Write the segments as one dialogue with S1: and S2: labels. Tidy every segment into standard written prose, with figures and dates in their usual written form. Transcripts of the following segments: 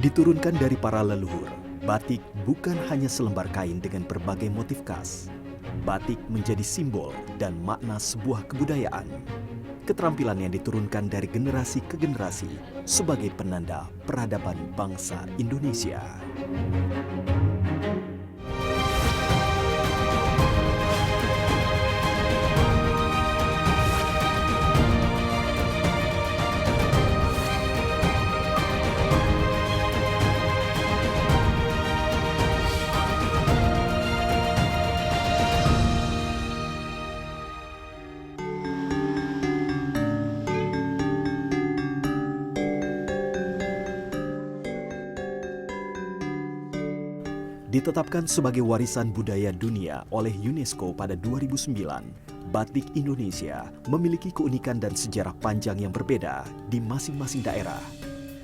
S1: Diturunkan dari para leluhur, batik bukan hanya selembar kain dengan berbagai motif khas. Batik menjadi simbol dan makna sebuah kebudayaan. Keterampilan yang diturunkan dari generasi ke generasi sebagai penanda peradaban bangsa Indonesia. Ditetapkan sebagai warisan budaya dunia oleh UNESCO pada 2009, batik Indonesia memiliki keunikan dan sejarah panjang yang berbeda di masing-masing daerah.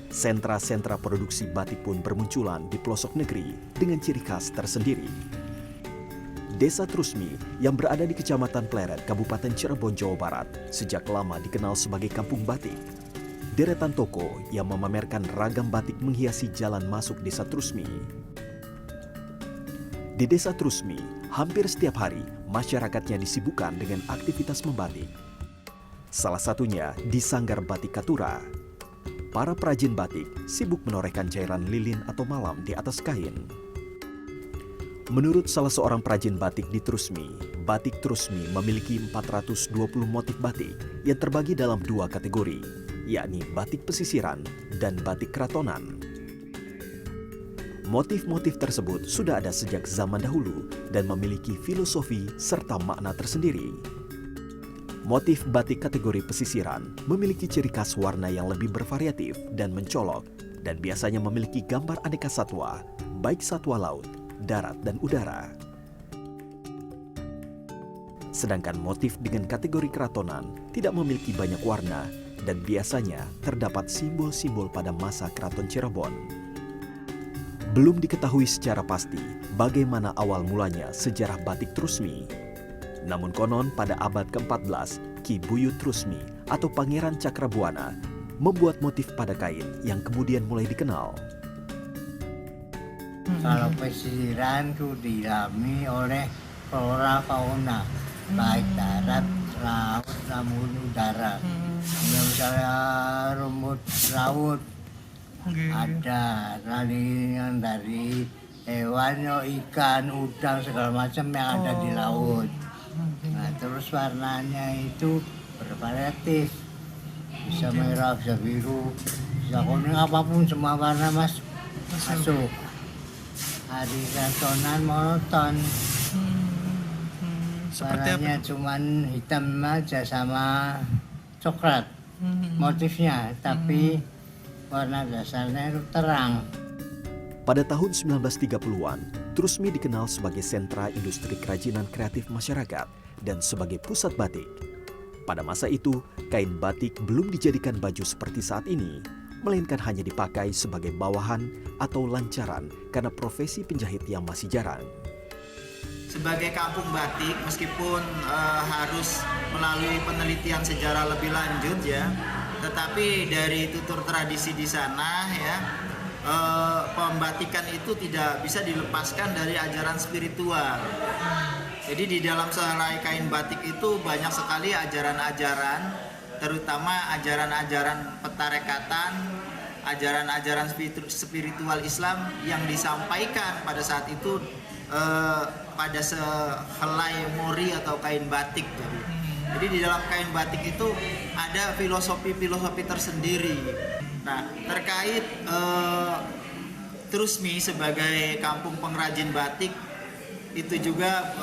S1: Sentra-sentra produksi batik pun bermunculan di pelosok negeri dengan ciri khas tersendiri. Desa Trusmi yang berada di Kecamatan Pleret, Kabupaten Cirebon, Jawa Barat, sejak lama dikenal sebagai kampung batik. Deretan toko yang memamerkan ragam batik menghiasi jalan masuk Desa Trusmi. Di Desa Trusmi, hampir setiap hari masyarakatnya disibukkan dengan aktivitas membatik. Salah satunya di Sanggar Batik Katura. Para perajin batik sibuk menorehkan cairan lilin atau malam di atas kain. Menurut salah seorang perajin batik di Trusmi, batik Trusmi memiliki 420 motif batik yang terbagi dalam dua kategori, yakni batik pesisiran dan batik keratonan. Motif-motif tersebut sudah ada sejak zaman dahulu dan memiliki filosofi serta makna tersendiri. Motif batik kategori pesisiran memiliki ciri khas warna yang lebih bervariatif dan mencolok dan biasanya memiliki gambar aneka satwa, baik satwa laut, darat, dan udara. Sedangkan motif dengan kategori keratonan tidak memiliki banyak warna dan biasanya terdapat simbol-simbol pada masa Keraton Cirebon. Belum diketahui secara pasti bagaimana awal mulanya sejarah batik Trusmi. Namun konon pada abad ke-14, Ki Buyut Trusmi atau Pangeran Cakrabuana membuat motif pada kain yang kemudian mulai dikenal.
S2: Kalau pesisiran itu dialami oleh flora fauna, baik darat, laut, namun udara. Misalnya rumput laut, ada dari hewan, ikan, udang, segala macam yang ada di laut. Nah, terus warnanya itu bervariatif, bisa merah, bisa biru, bisa kuning, apapun semua warna masuk. Hari keratonan monoton, warnanya cuman hitam aja sama coklat motifnya, tapi warna dasarnya itu terang.
S1: Pada tahun 1930-an, Trusmi dikenal sebagai sentra industri kerajinan kreatif masyarakat dan sebagai pusat batik. Pada masa itu, kain batik belum dijadikan baju seperti saat ini, melainkan hanya dipakai sebagai bawahan atau lancaran karena profesi penjahit yang masih jarang.
S3: Sebagai kampung batik, meskipun harus melalui penelitian sejarah lebih lanjut ya, tetapi dari tutur tradisi di sana ya, pembatikan itu tidak bisa dilepaskan dari ajaran spiritual. Jadi di dalam sehelai kain batik itu banyak sekali ajaran-ajaran, terutama ajaran-ajaran petarekatan, ajaran-ajaran spiritual Islam yang disampaikan pada saat itu pada sehelai mori atau kain batik. Jadi di dalam kain batik itu ada filosofi-filosofi tersendiri. Nah, terkait Trusmi sebagai kampung pengrajin batik, itu juga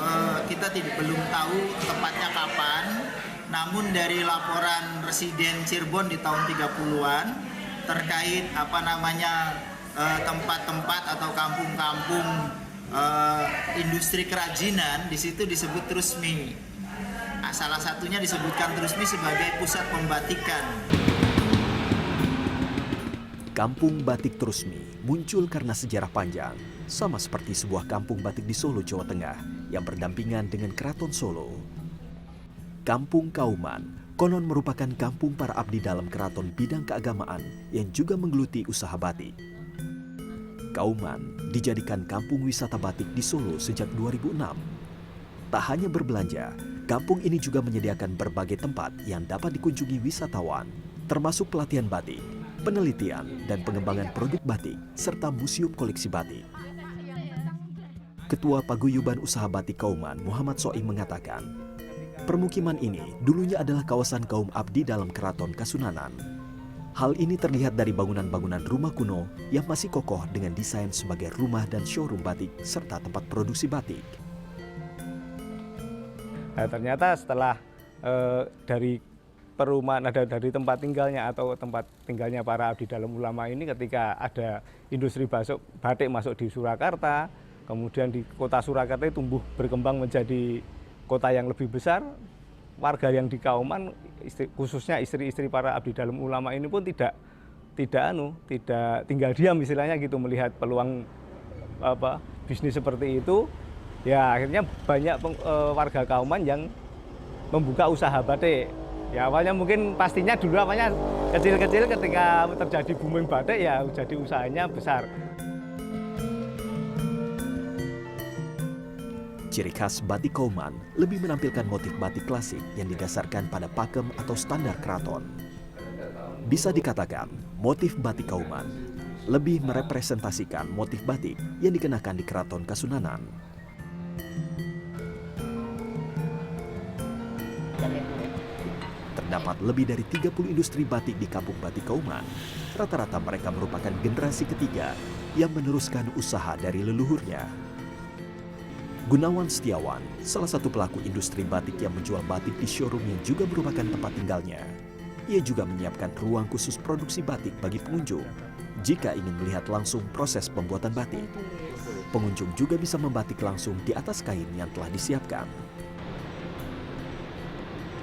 S3: kita belum tahu tepatnya kapan. Namun dari laporan Residen Cirebon di tahun 30-an terkait tempat-tempat atau kampung-kampung industri kerajinan, di situ disebut Trusmi. Nah, salah satunya disebutkan Trusmi sebagai pusat pembatikan.
S1: Kampung Batik Trusmi muncul karena sejarah panjang, sama seperti sebuah kampung batik di Solo, Jawa Tengah yang berdampingan dengan Keraton Solo. Kampung Kauman konon merupakan kampung para abdi dalam keraton bidang keagamaan yang juga menggeluti usaha batik. Kauman dijadikan kampung wisata batik di Solo sejak 2006. Tak hanya berbelanja, kampung ini juga menyediakan berbagai tempat yang dapat dikunjungi wisatawan, termasuk pelatihan batik, penelitian dan pengembangan produk batik, serta museum koleksi batik. Ketua Paguyuban Usaha Batik Kauman, Muhammad Soim mengatakan, permukiman ini dulunya adalah kawasan kaum abdi dalam Keraton Kasunanan. Hal ini terlihat dari bangunan-bangunan rumah kuno yang masih kokoh dengan desain sebagai rumah dan showroom batik serta tempat produksi batik.
S4: Nah, ternyata setelah dari perumahan, dari tempat tinggalnya atau tempat tinggalnya para abdi dalam ulama ini, ketika ada industri batik masuk di Surakarta, kemudian di kota Surakarta tumbuh berkembang menjadi kota yang lebih besar, warga yang di Kauman, khususnya istri-istri para abdi dalam ulama ini pun tidak tinggal diam istilahnya gitu, melihat peluang bisnis seperti itu. Ya akhirnya banyak warga Kauman yang membuka usaha batik. Ya awalnya mungkin pastinya dulu awalnya kecil-kecil, ketika terjadi booming batik ya jadi usahanya besar.
S1: Ciri khas batik Kauman lebih menampilkan motif batik klasik yang didasarkan pada pakem atau standar keraton. Bisa dikatakan, motif batik Kauman lebih merepresentasikan motif batik yang dikenakan di Keraton Kasunanan. Terdapat lebih dari 30 industri batik di Kampung Batik Kauman. Rata-rata mereka merupakan generasi ketiga yang meneruskan usaha dari leluhurnya. Gunawan Setiawan, salah satu pelaku industri batik yang menjual batik di showroom yang juga merupakan tempat tinggalnya. Ia juga menyiapkan ruang khusus produksi batik bagi pengunjung jika ingin melihat langsung proses pembuatan batik. Pengunjung juga bisa membatik langsung di atas kain yang telah disiapkan.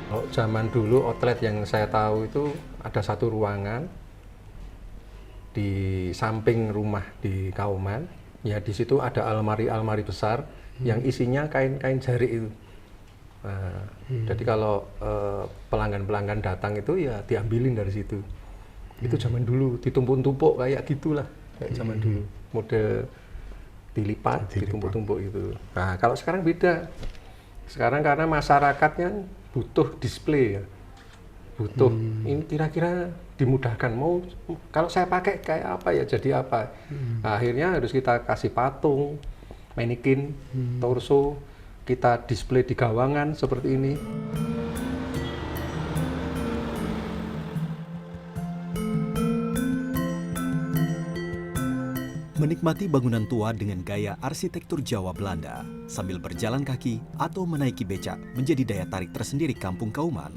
S5: Oh, zaman dulu outlet yang saya tahu itu ada satu ruangan di samping rumah di Kauman. Ya di situ ada almari-almari besar yang isinya kain-kain jarik itu. Nah, jadi kalau pelanggan-pelanggan datang itu ya diambilin dari situ. Itu zaman dulu ditumpuk-tumpuk kayak gitulah, kayak zaman dulu. Model dilipat, ditumpuk-tumpuk itu. Nah, kalau sekarang beda. Sekarang karena masyarakatnya butuh display ya. Butuh ini kira-kira dimudahkan, mau kalau saya pakai kayak apa ya jadi apa. Nah, akhirnya harus kita kasih patung, manekin, torso, kita display di gawangan seperti ini.
S1: Menikmati bangunan tua dengan gaya arsitektur Jawa Belanda sambil berjalan kaki atau menaiki becak menjadi daya tarik tersendiri Kampung Kauman.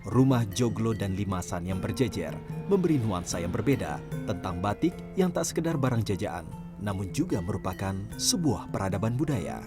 S1: Rumah joglo dan limasan yang berjejer memberi nuansa yang berbeda tentang batik yang tak sekedar barang jajaan, namun juga merupakan sebuah peradaban budaya.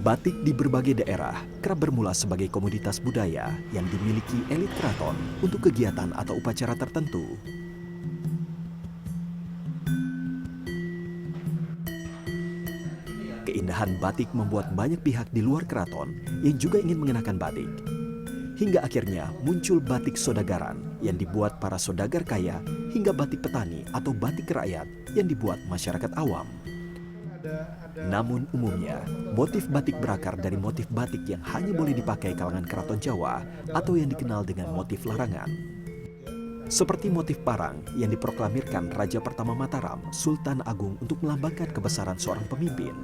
S1: Batik di berbagai daerah kerap bermula sebagai komoditas budaya yang dimiliki elit keraton untuk kegiatan atau upacara tertentu. Keindahan batik membuat banyak pihak di luar keraton yang juga ingin mengenakan batik. Hingga akhirnya muncul batik sodagaran yang dibuat para sodagar kaya hingga batik petani atau batik rakyat yang dibuat masyarakat awam. Namun umumnya, motif batik berakar dari motif batik yang hanya boleh dipakai kalangan keraton Jawa atau yang dikenal dengan motif larangan. Seperti motif parang yang diproklamirkan Raja pertama Mataram, Sultan Agung untuk melambangkan kebesaran seorang pemimpin.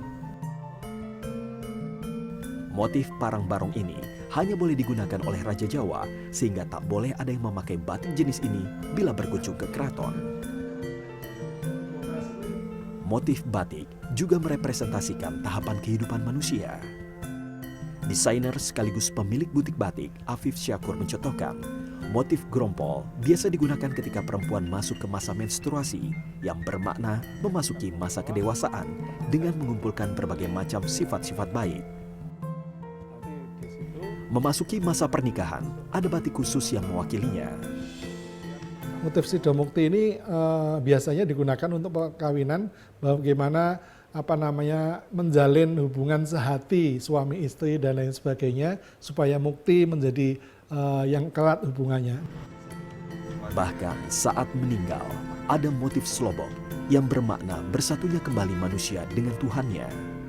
S1: Motif parang barong ini hanya boleh digunakan oleh Raja Jawa sehingga tak boleh ada yang memakai batik jenis ini bila berkunjung ke keraton. Motif batik juga merepresentasikan tahapan kehidupan manusia. Desainer sekaligus pemilik butik batik, Afif Syakur mencontohkan, motif grompol biasa digunakan ketika perempuan masuk ke masa menstruasi yang bermakna memasuki masa kedewasaan dengan mengumpulkan berbagai macam sifat-sifat baik. Memasuki masa pernikahan, ada batik khusus yang mewakilinya.
S6: Motif Sidomukti ini biasanya digunakan untuk perkawinan, bagaimana menjalin hubungan sehati suami istri dan lain sebagainya supaya mukti menjadi yang erat hubungannya.
S1: Bahkan saat meninggal, ada motif slobok yang bermakna bersatunya kembali manusia dengan Tuhannya.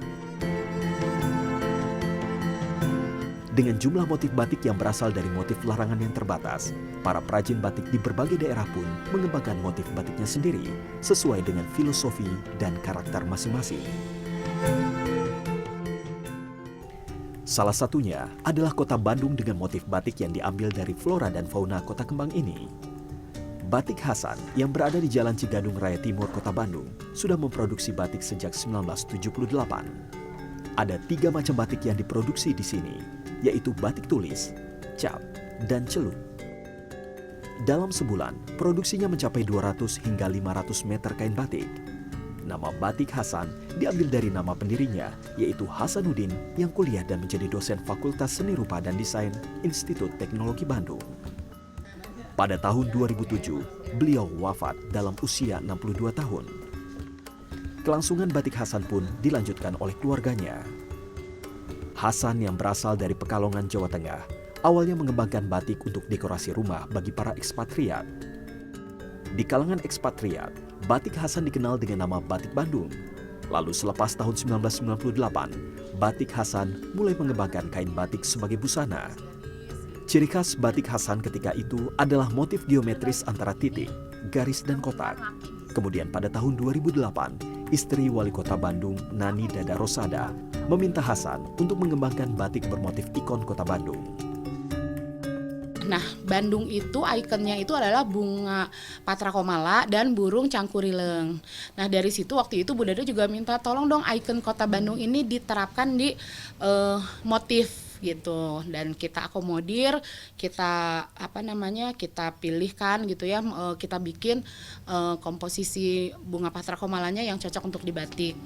S1: Dengan jumlah motif batik yang berasal dari motif larangan yang terbatas, para perajin batik di berbagai daerah pun mengembangkan motif batiknya sendiri sesuai dengan filosofi dan karakter masing-masing. Salah satunya adalah kota Bandung dengan motif batik yang diambil dari flora dan fauna kota kembang ini. Batik Hasan yang berada di Jalan Cigadung Raya Timur, Kota Bandung, sudah memproduksi batik sejak 1978. Ada 3 macam batik yang diproduksi di sini, yaitu batik tulis, cap, dan celup. Dalam sebulan, produksinya mencapai 200 hingga 500 meter kain batik. Nama Batik Hasan diambil dari nama pendirinya, yaitu Hasanuddin yang kuliah dan menjadi dosen Fakultas Seni Rupa dan Desain Institut Teknologi Bandung. Pada tahun 2007, beliau wafat dalam usia 62 tahun. Kelangsungan Batik Hasan pun dilanjutkan oleh keluarganya. Hasan yang berasal dari Pekalongan, Jawa Tengah, awalnya mengembangkan batik untuk dekorasi rumah bagi para ekspatriat. Di kalangan ekspatriat, Batik Hasan dikenal dengan nama Batik Bandung. Lalu selepas tahun 1998, Batik Hasan mulai mengembangkan kain batik sebagai busana. Ciri khas Batik Hasan ketika itu adalah motif geometris antara titik, garis, dan kotak. Kemudian pada tahun 2008, istri Wali Kota Bandung, Nani Dada Rosada, meminta Hasan untuk mengembangkan batik bermotif ikon Kota Bandung.
S7: Nah, Bandung itu ikonnya itu adalah bunga patra komala dan burung cangkurileng. Nah, dari situ waktu itu Bu Dada juga minta tolong dong ikon Kota Bandung ini diterapkan di motif gitu, dan kita akomodir, kita kita pilihkan gitu ya, kita bikin komposisi bunga patra komalanya yang cocok untuk dibatik.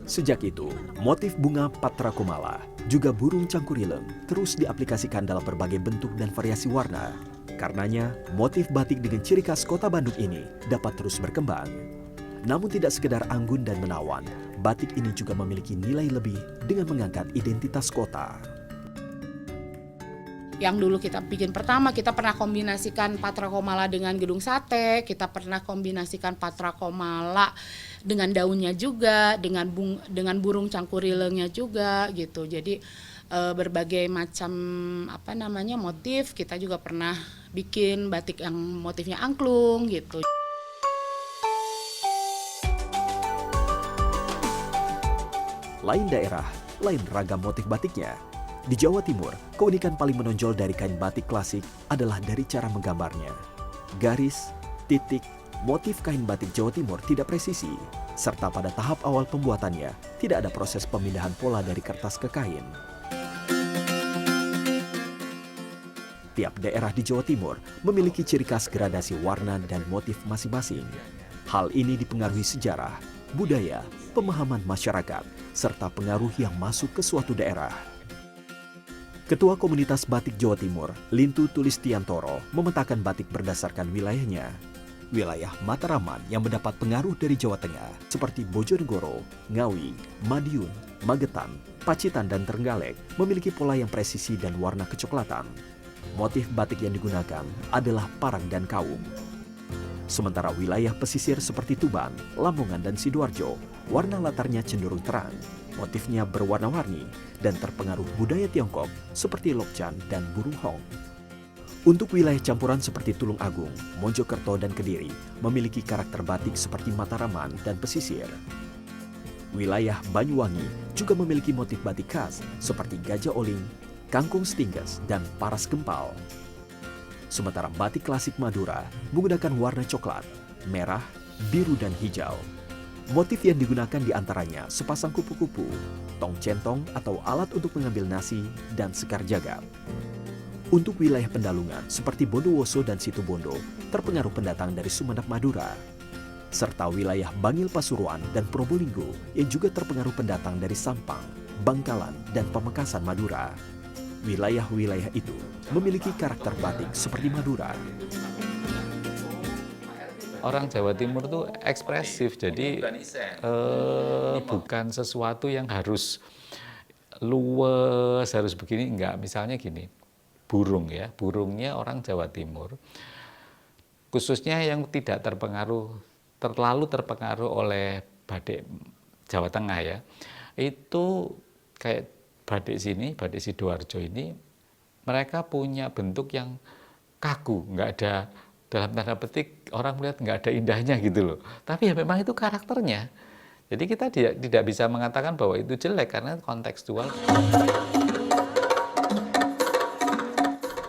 S1: Sejak itu, motif bunga patra komala juga burung cangkurileng terus diaplikasikan dalam berbagai bentuk dan variasi warna. Karenanya, motif batik dengan ciri khas Kota Bandung ini dapat terus berkembang. Namun tidak sekedar anggun dan menawan, batik ini juga memiliki nilai lebih dengan mengangkat identitas kota.
S7: Yang dulu kita bikin pertama, kita pernah kombinasikan patra komala dengan gedung sate, kita pernah kombinasikan patra komala dengan daunnya juga, dengan burung cangkurilengnya juga gitu. Jadi berbagai macam motif, kita juga pernah bikin batik yang motifnya angklung gitu.
S1: Lain daerah, lain ragam motif batiknya. Di Jawa Timur, keunikan paling menonjol dari kain batik klasik adalah dari cara menggambarnya. Garis, titik, motif kain batik Jawa Timur tidak presisi, serta pada tahap awal pembuatannya tidak ada proses pemindahan pola dari kertas ke kain. Tiap daerah di Jawa Timur memiliki ciri khas gradasi warna dan motif masing-masing. Hal ini dipengaruhi sejarah, budaya, pemahaman masyarakat, serta pengaruh yang masuk ke suatu daerah. Ketua Komunitas Batik Jawa Timur, Lintu Tulistiantoro, memetakan batik berdasarkan wilayahnya. Wilayah Mataraman yang mendapat pengaruh dari Jawa Tengah, seperti Bojonegoro, Ngawi, Madiun, Magetan, Pacitan, dan Trenggalek, memiliki pola yang presisi dan warna kecoklatan. Motif batik yang digunakan adalah parang dan kaum. Sementara wilayah pesisir seperti Tuban, Lamongan, dan Sidoarjo, warna latarnya cenderung terang. Motifnya berwarna-warni dan terpengaruh budaya Tiongkok seperti Lokcan dan burung hong. Untuk wilayah campuran seperti Tulung Agung, Mojokerto, dan Kediri memiliki karakter batik seperti Mataraman dan pesisir. Wilayah Banyuwangi juga memiliki motif batik khas seperti gajah oling, kangkung stingges, dan paras gempal. Sementara batik klasik Madura menggunakan warna coklat, merah, biru, dan hijau. Motif yang digunakan diantaranya sepasang kupu-kupu, tong centong atau alat untuk mengambil nasi, dan sekar jagad. Untuk wilayah Pendalungan seperti Bondowoso dan Situbondo terpengaruh pendatang dari Sumenep Madura, serta wilayah Bangil Pasuruan dan Probolinggo yang juga terpengaruh pendatang dari Sampang, Bangkalan, dan Pamekasan Madura. Wilayah-wilayah itu memiliki karakter batik seperti Madura.
S8: Orang Jawa Timur tuh ekspresif, jadi bukan sesuatu yang harus luwes, harus begini, enggak. Misalnya gini, burung ya, burungnya orang Jawa Timur, khususnya yang tidak terlalu terpengaruh oleh batik Jawa Tengah ya, itu kayak batik sini, batik Sidoarjo ini, mereka punya bentuk yang kaku, nggak ada, dalam tanda petik orang melihat nggak ada indahnya gitu loh. Tapi ya memang itu karakternya. Jadi kita tidak bisa mengatakan bahwa itu jelek karena kontekstual.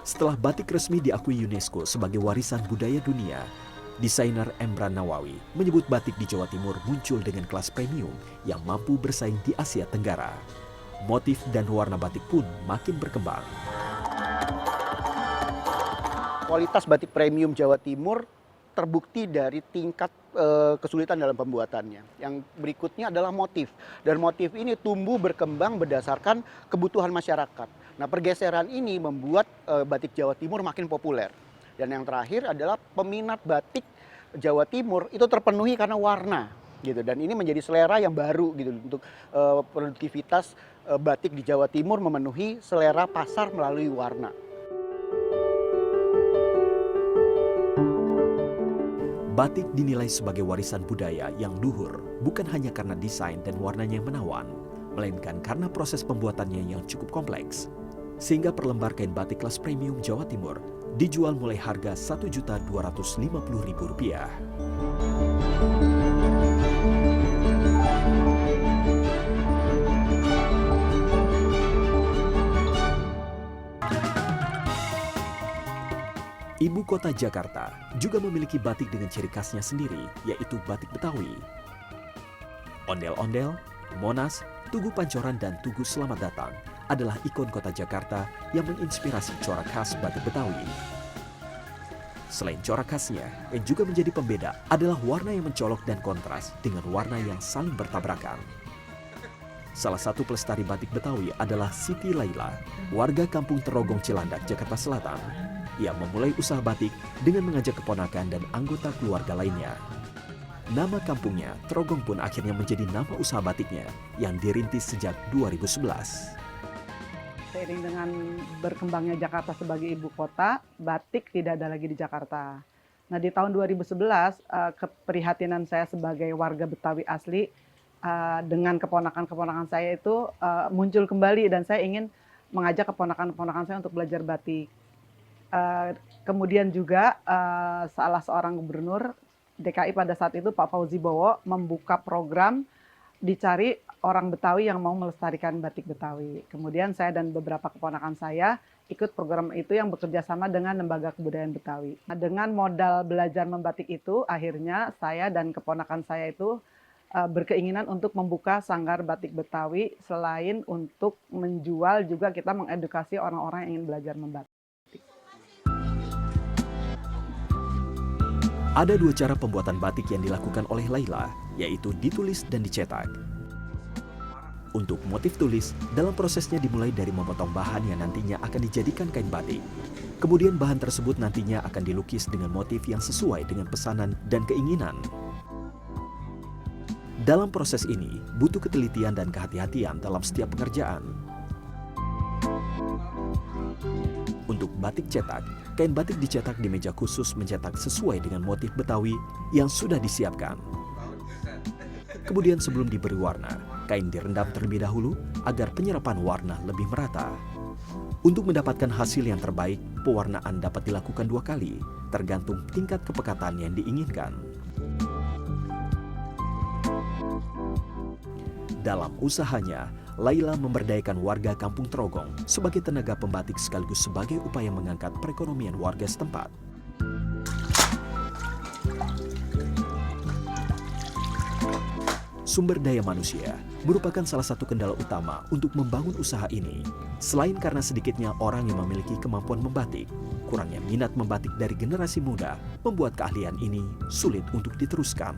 S1: Setelah batik resmi diakui UNESCO sebagai warisan budaya dunia, desainer Emran Nawawi menyebut batik di Jawa Timur muncul dengan kelas premium yang mampu bersaing di Asia Tenggara. Motif dan warna batik pun makin berkembang.
S9: Kualitas batik premium Jawa Timur terbukti dari tingkat kesulitan dalam pembuatannya. Yang berikutnya adalah motif. Dan motif ini tumbuh berkembang berdasarkan kebutuhan masyarakat. Nah, pergeseran ini membuat batik Jawa Timur makin populer. Dan yang terakhir adalah peminat batik Jawa Timur itu terpenuhi karena warna gitu. Dan ini menjadi selera yang baru gitu untuk produktivitas batik di Jawa Timur memenuhi selera pasar melalui warna.
S1: Batik dinilai sebagai warisan budaya yang luhur bukan hanya karena desain dan warnanya yang menawan, melainkan karena proses pembuatannya yang cukup kompleks. Sehingga per lembar kain batik kelas premium Jawa Timur dijual mulai harga Rp1.250.000. Ibu kota Jakarta juga memiliki batik dengan ciri khasnya sendiri, yaitu batik Betawi. Ondel-ondel, Monas, Tugu Pancoran, dan Tugu Selamat Datang adalah ikon kota Jakarta yang menginspirasi corak khas batik Betawi. Selain corak khasnya, yang juga menjadi pembeda adalah warna yang mencolok dan kontras dengan warna yang saling bertabrakan. Salah satu pelestari batik Betawi adalah Siti Laila, warga kampung Terogong Cilandak, Jakarta Selatan. Ia memulai usaha batik dengan mengajak keponakan dan anggota keluarga lainnya. Nama kampungnya, Terogong, pun akhirnya menjadi nama usaha batiknya yang dirintis sejak 2011.
S10: Seiring dengan berkembangnya Jakarta sebagai ibu kota, batik tidak ada lagi di Jakarta. Nah, di tahun 2011, keprihatinan saya sebagai warga Betawi asli dengan keponakan-keponakan saya itu muncul kembali, dan saya ingin mengajak keponakan-keponakan saya untuk belajar batik. Kemudian juga salah seorang gubernur DKI pada saat itu, Pak Fauzi Bowo, membuka program dicari orang Betawi yang mau melestarikan batik Betawi. Kemudian saya dan beberapa keponakan saya ikut program itu yang bekerja sama dengan Lembaga Kebudayaan Betawi. Nah, dengan modal belajar membatik itu, akhirnya saya dan keponakan saya itu berkeinginan untuk membuka sanggar batik Betawi. Selain untuk menjual, juga kita mengedukasi orang-orang yang ingin belajar membatik.
S1: Ada dua cara pembuatan batik yang dilakukan oleh Laila, yaitu ditulis dan dicetak. Untuk motif tulis, dalam prosesnya dimulai dari memotong bahan yang nantinya akan dijadikan kain batik. Kemudian bahan tersebut nantinya akan dilukis dengan motif yang sesuai dengan pesanan dan keinginan. Dalam proses ini, butuh ketelitian dan kehati-hatian dalam setiap pengerjaan. Untuk batik cetak, kain batik dicetak di meja khusus mencetak sesuai dengan motif Betawi yang sudah disiapkan. Kemudian sebelum diberi warna, kain direndam terlebih dahulu agar penyerapan warna lebih merata. Untuk mendapatkan hasil yang terbaik, pewarnaan dapat dilakukan 2 kali, tergantung tingkat kepekatan yang diinginkan. Dalam usahanya, Laila memberdayakan warga Kampung Terogong sebagai tenaga pembatik sekaligus sebagai upaya mengangkat perekonomian warga setempat. Sumber daya manusia merupakan salah satu kendala utama untuk membangun usaha ini. Selain karena sedikitnya orang yang memiliki kemampuan membatik, kurangnya minat membatik dari generasi muda membuat keahlian ini sulit untuk diteruskan.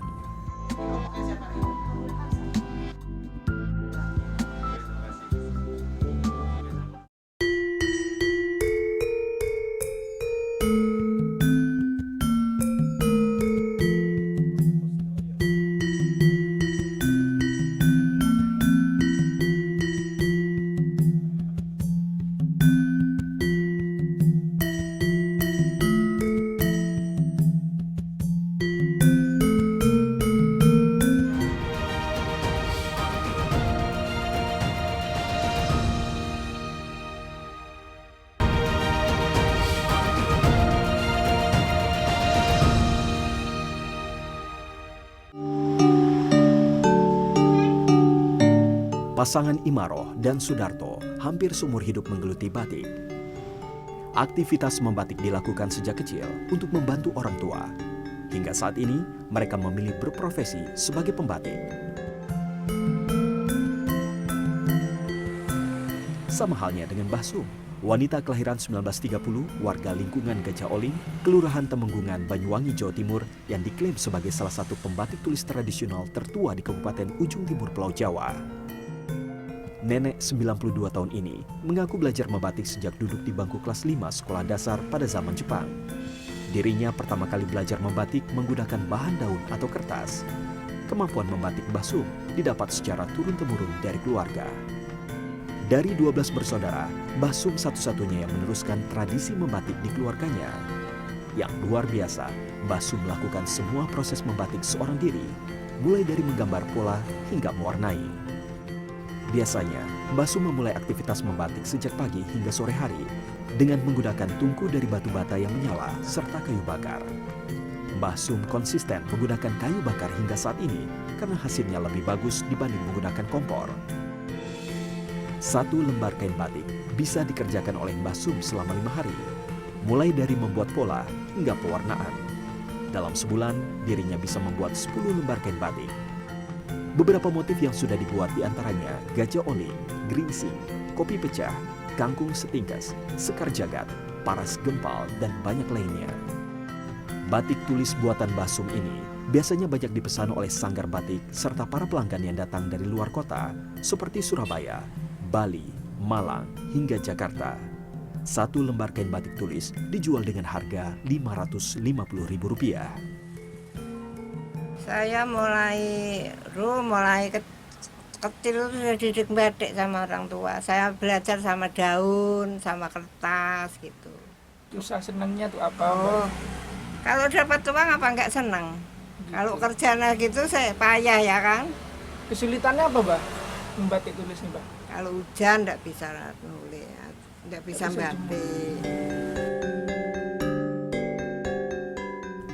S1: Pasangan Imaroh dan Sudarto hampir seumur hidup menggeluti batik. Aktivitas membatik dilakukan sejak kecil untuk membantu orang tua. Hingga saat ini, mereka memilih berprofesi sebagai pembatik. Sama halnya dengan Mbah Sum, wanita kelahiran 1930, warga lingkungan Gajah Oling, Kelurahan Temenggungan, Banyuwangi, Jawa Timur, yang diklaim sebagai salah satu pembatik tulis tradisional tertua di Kabupaten Ujung Timur Pulau Jawa. Nenek 92 tahun ini mengaku belajar membatik sejak duduk di bangku kelas 5 sekolah dasar pada zaman Jepang. Dirinya pertama kali belajar membatik menggunakan bahan daun atau kertas. Kemampuan membatik Mbah Sum didapat secara turun-temurun dari keluarga. Dari 12 bersaudara, Mbah Sum satu-satunya yang meneruskan tradisi membatik di keluarganya. Yang luar biasa, Mbah Sum melakukan semua proses membatik seorang diri, mulai dari menggambar pola hingga mewarnai. Biasanya, Mbah Sum memulai aktivitas membatik sejak pagi hingga sore hari dengan menggunakan tungku dari batu bata yang menyala serta kayu bakar. Mbah Sum konsisten menggunakan kayu bakar hingga saat ini karena hasilnya lebih bagus dibanding menggunakan kompor. Satu lembar kain batik bisa dikerjakan oleh Mbah Sum selama 5 hari, mulai dari membuat pola hingga pewarnaan. Dalam sebulan, dirinya bisa membuat 10 lembar kain batik. Beberapa motif yang sudah dibuat diantaranya gajah oling, geringsing, kopi pecah, kangkung setingkas, sekar jagat, paras gempal, dan banyak lainnya. Batik tulis buatan Mbah Sum ini biasanya banyak dipesan oleh sanggar batik serta para pelanggan yang datang dari luar kota seperti Surabaya, Bali, Malang, hingga Jakarta. Satu lembar kain batik tulis dijual dengan harga Rp550.000.
S11: Saya mulai kecil sudah didik batik sama orang tua. Saya belajar sama daun, sama kertas gitu.
S12: Susah senangnya tuh apa?
S11: Oh, kalau dapat uang apa enggak senang? Gitu. Kalau kerjanya gitu saya payah ya kan.
S12: Kesulitannya apa, Mbak? Membatik tulis nih, Mbak?
S11: Kalau hujan enggak bisa nulis, enggak bisa batik.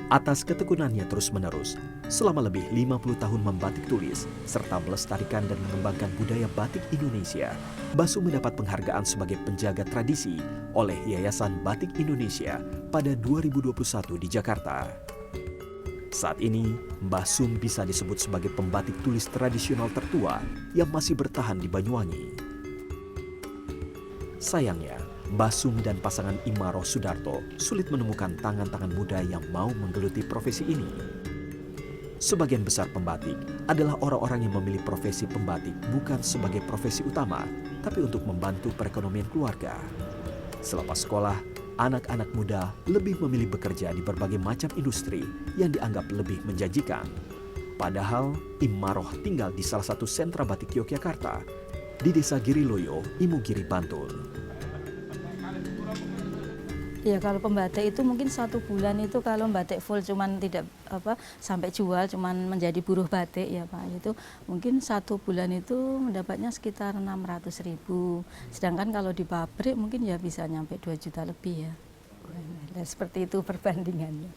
S1: Atas ketekunannya terus-menerus, selama lebih 50 tahun membatik tulis, serta melestarikan dan mengembangkan budaya batik Indonesia, Mbah Sum mendapat penghargaan sebagai penjaga tradisi oleh Yayasan Batik Indonesia pada 2021 di Jakarta. Saat ini, Mbah Sum bisa disebut sebagai pembatik tulis tradisional tertua yang masih bertahan di Banyuwangi. Sayangnya, Mbah Sum dan pasangan Imaroh Sudarto sulit menemukan tangan-tangan muda yang mau menggeluti profesi ini. Sebagian besar pembatik adalah orang-orang yang memilih profesi pembatik bukan sebagai profesi utama, tapi untuk membantu perekonomian keluarga. Selepas sekolah, anak-anak muda lebih memilih bekerja di berbagai macam industri yang dianggap lebih menjanjikan. Padahal, Imaroh tinggal di salah satu sentra batik Yogyakarta, di Desa Giriloyo, Imogiri, Bantul.
S13: Ya kalau pembatik itu mungkin 1 bulan itu kalau batik full cuman tidak sampai jual cuman menjadi buruh batik ya Pak, itu mungkin 1 bulan itu mendapatnya sekitar 600.000. Sedangkan kalau di pabrik mungkin ya bisa nyampe 2 juta lebih ya. Nah, seperti itu perbandingannya.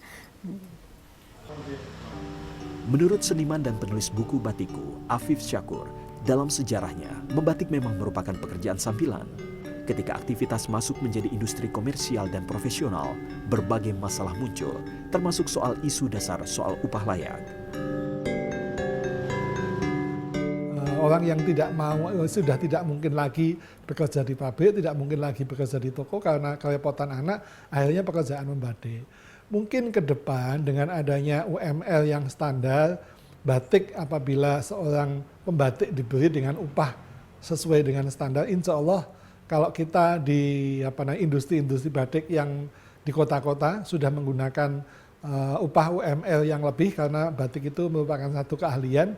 S1: Menurut seniman dan penulis buku Batiku, Afif Syakur, dalam sejarahnya membatik memang merupakan pekerjaan sambilan. Ketika aktivitas masuk menjadi industri komersial dan profesional, berbagai masalah muncul, termasuk soal isu dasar soal upah layak.
S6: orang yang tidak mau, sudah tidak mungkin lagi bekerja di pabrik, tidak mungkin lagi bekerja di toko karena kerepotan anak, akhirnya pekerjaan membatik. Mungkin ke depan dengan adanya UML yang standar, batik apabila seorang pembatik diberi dengan upah sesuai dengan standar, insya Allah kalau kita di industri-industri batik yang di kota-kota sudah menggunakan upah UML yang lebih karena batik itu merupakan satu keahlian.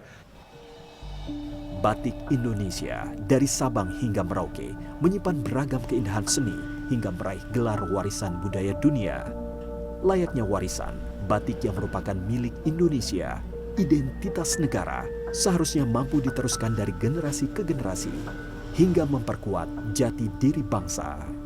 S1: Batik Indonesia dari Sabang hingga Merauke menyimpan beragam keindahan seni hingga meraih gelar warisan budaya dunia. Layaknya warisan, batik yang merupakan milik Indonesia, identitas negara, seharusnya mampu diteruskan dari generasi ke generasi hingga memperkuat jati diri bangsa.